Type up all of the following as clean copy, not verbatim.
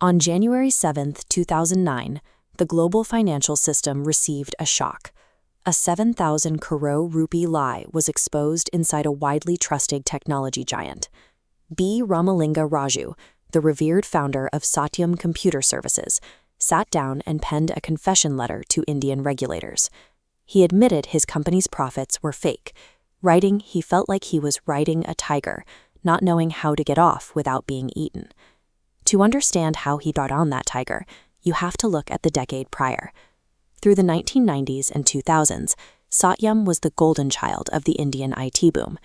On January 7, 2009, the global financial system received a shock. A 7,000 crore rupee lie was exposed inside a widely trusted technology giant. Ramalinga Raju, the revered founder of Satyam Computers Services, sat down and penned a confession letter to Indian regulators. He admitted his company's profits were fake, writing he felt like he was riding a tiger, not knowing how to get off without being eaten. To understand how he got on that tiger, you have to look at the decade prior. Through the 1990s and 2000s, Satyam was the golden child of the Indian IT boom.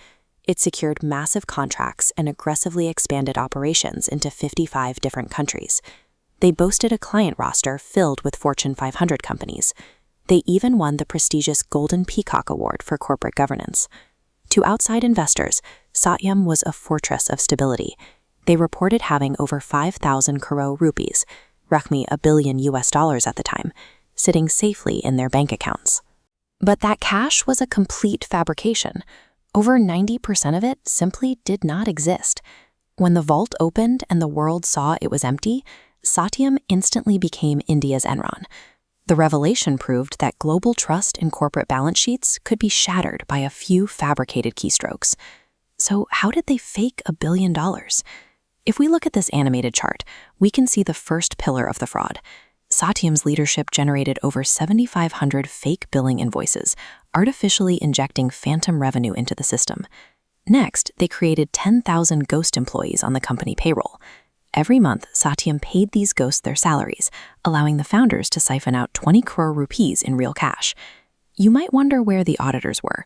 It secured massive contracts and aggressively expanded operations into 55 different countries. They boasted a client roster filled with Fortune 500 companies. They even won the prestigious Golden Peacock Award for corporate governance. To outside investors, Satyam was a fortress of stability. They reported having over 5,000 crore rupees, roughly $1 billion at the time, sitting safely in their bank accounts. But that cash was a complete fabrication. Over 90% of it simply did not exist. When the vault opened and the world saw it was empty, Satyam instantly became India's Enron. The revelation proved that global trust in corporate balance sheets could be shattered by a few fabricated keystrokes. So how did they fake $1 billion? If we look at this animated chart, we can see the first pillar of the fraud. Satyam's leadership generated over 7,500 fake billing invoices, artificially injecting phantom revenue into the system. Next, they created 10,000 ghost employees on the company payroll. Every month, Satyam paid these ghosts their salaries, allowing the founders to siphon out 20 crore rupees in real cash. You might wonder where the auditors were.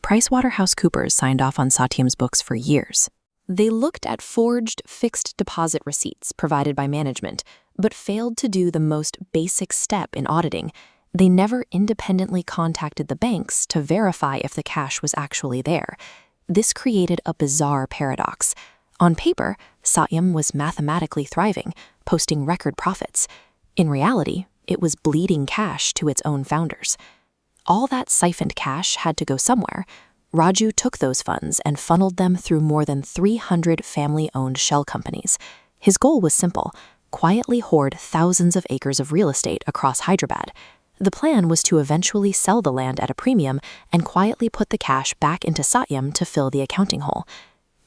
PricewaterhouseCoopers signed off on Satyam's books for years. They looked at forged fixed deposit receipts provided by management, but failed to do the most basic step in auditing. They never independently contacted the banks to verify if the cash was actually there. This created a bizarre paradox. On paper, Satyam was mathematically thriving, posting record profits. In reality, it was bleeding cash to its own founders. All that siphoned cash had to go somewhere. Raju took those funds and funneled them through more than 300 family-owned shell companies. His goal was simple: quietly hoard thousands of acres of real estate across Hyderabad. The plan was to eventually sell the land at a premium and quietly put the cash back into Satyam to fill the accounting hole.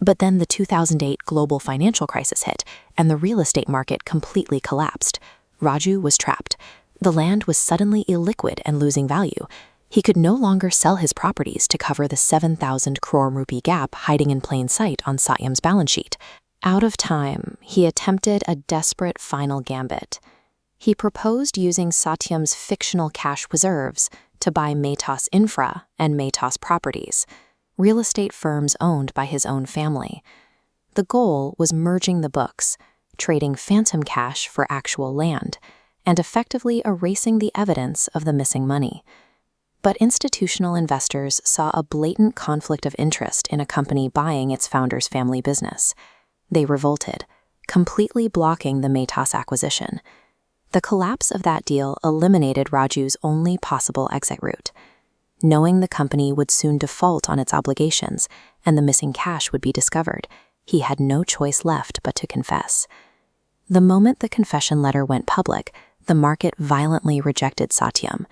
But then the 2008 global financial crisis hit, and the real estate market completely collapsed. Raju was trapped. The land was suddenly illiquid and losing value. He could no longer sell his properties to cover the 7,000 crore rupee gap hiding in plain sight on Satyam's balance sheet. Out of time, he attempted a desperate final gambit. He proposed using Satyam's fictional cash reserves to buy Mehta's Infra and Mehta's Properties, real estate firms owned by his own family. The goal was merging the books, trading phantom cash for actual land, and effectively erasing the evidence of the missing money. But institutional investors saw a blatant conflict of interest in a company buying its founder's family business. They revolted, completely blocking the Mehta's acquisition. The collapse of that deal eliminated Raju's only possible exit route. Knowing the company would soon default on its obligations and the missing cash would be discovered, he had no choice left but to confess. The moment the confession letter went public, the market violently rejected Satyam.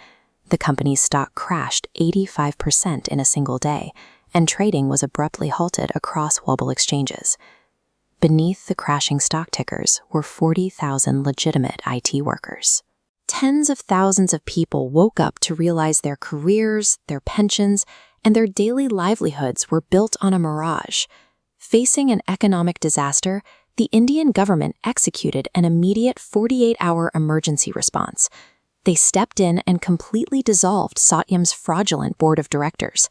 The company's stock crashed 85% in a single day, and trading was abruptly halted across global exchanges. Beneath the crashing stock tickers were 40,000 legitimate IT workers. Tens of thousands of people woke up to realize their careers, their pensions, and their daily livelihoods were built on a mirage. Facing an economic disaster, the Indian government executed an immediate 48-hour emergency response. They stepped in and completely dissolved Satyam's fraudulent board of directors.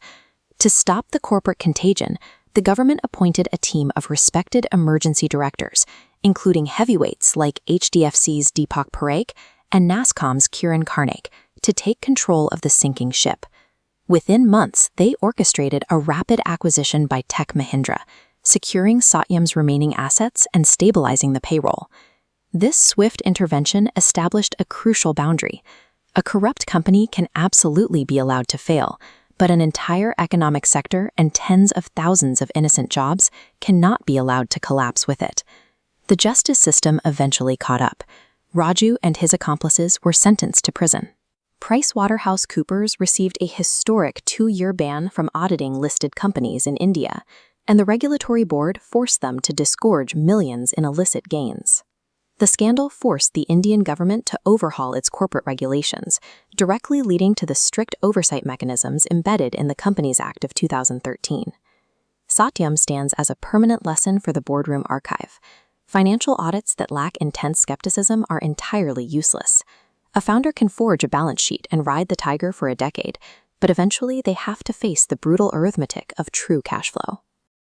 To stop the corporate contagion, the government appointed a team of respected emergency directors, including heavyweights like HDFC's Deepak Parekh and NASSCOM's Kiran Karnik, to take control of the sinking ship. Within months, they orchestrated a rapid acquisition by Tech Mahindra, securing Satyam's remaining assets and stabilizing the payroll. This swift intervention established a crucial boundary. A corrupt company can absolutely be allowed to fail, but an entire economic sector and tens of thousands of innocent jobs cannot be allowed to collapse with it. The justice system eventually caught up. Raju and his accomplices were sentenced to prison. PricewaterhouseCoopers received a historic 2-year ban from auditing listed companies in India, and the regulatory board forced them to disgorge millions in illicit gains. The scandal forced the Indian government to overhaul its corporate regulations, directly leading to the strict oversight mechanisms embedded in the Companies Act of 2013. Satyam stands as a permanent lesson for the Boardroom Archive. Financial audits that lack intense skepticism are entirely useless. A founder can forge a balance sheet and ride the tiger for a decade, but eventually they have to face the brutal arithmetic of true cash flow.